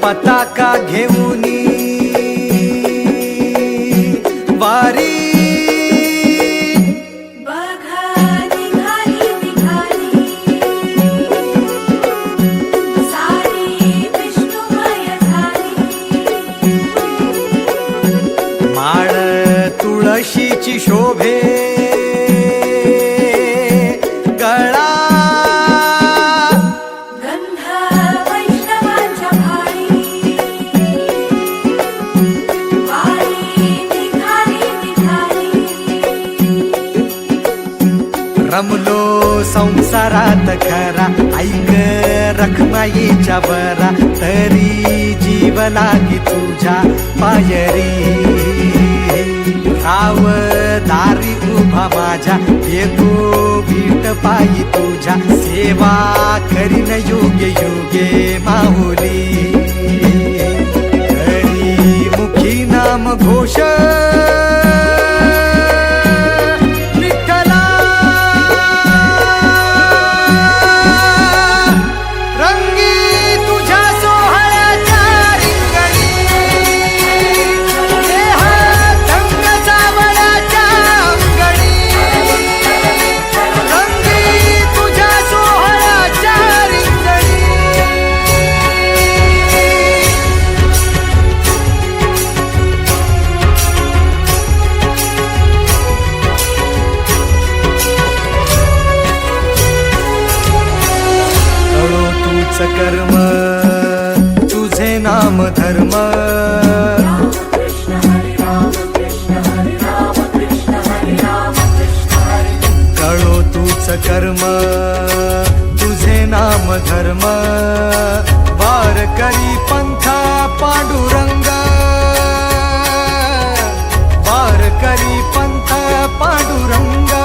पताका घेऊनी वारी माळ तुळशीची शोभे गळा रमलो संसारात खरा ऐक रखमाईच्या बरा तरी जीव लागी तुझ्या पायरी राव दारी उभा माझ्या येतो भीट पायी तुझ्या सेवा करीन युगे युगे माहुली हरी मुखी नाम घोष कर्म तुझे नाम धर्म कळो तूच कर्म तुझे नाम धर्म वार करी पंथा पांडुरंग वार करी पंथा पांडुरंग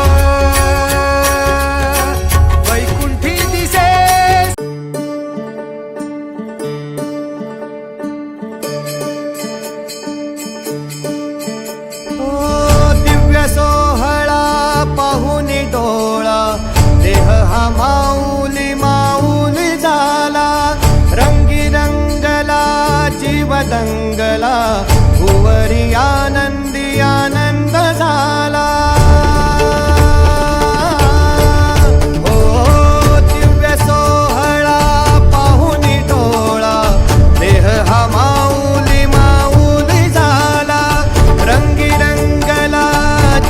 देह हा माऊली माऊली झाला रंगी रंगला जीव दंगला भुवरी आनंदी आनंद झाला ओ दिव्य सोहळा पाहुनी डोळा देह हा माऊली माऊली झाला रंगी रंगला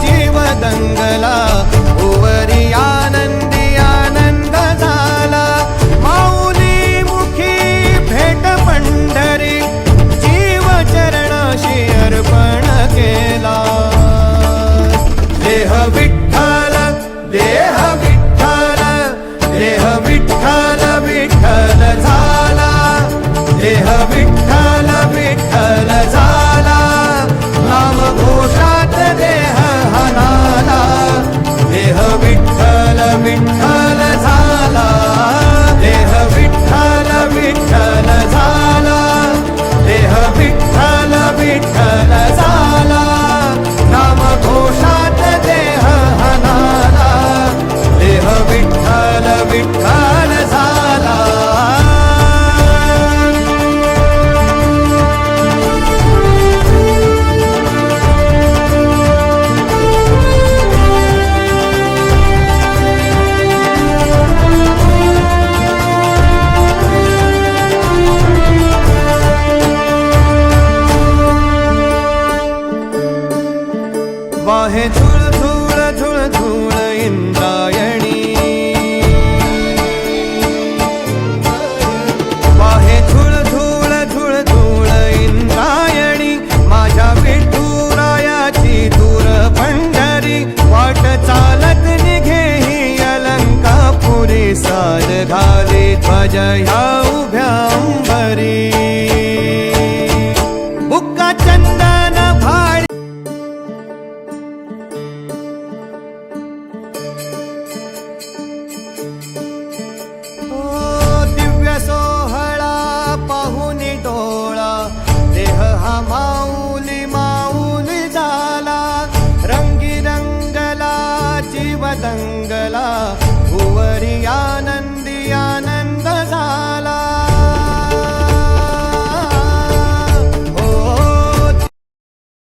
जीव दंगला भुवरी आनंदी आनंद झाला माऊली मुखी भेट पंढरी जीव चरणाशी अर्पण केला देह विठ्ठल देह विठ्ठल देह विठ्ठल विठ्ठल झाला देह विठ्ठल विठ्ठल झाला नाम घोषात देह हनाला देह विठ्ठल विठ्ठल झाला देह विठ्ठल विठ्ठल झाला देह विठ्ठल विठ्ठल झाला नाम घोषात देह हनाला देह विठ्ठल विठ्ठल झाला वाहे झुळ झुळ झुळ झुळ इंद्रायणी वाहे झुळ झुळ झुळ झुळ इंद्रायणी माझ्या विठुरायाची दूर पंढरी वाट चालत निघे ही अलंकापुरी साज घाली ध्वज ह्या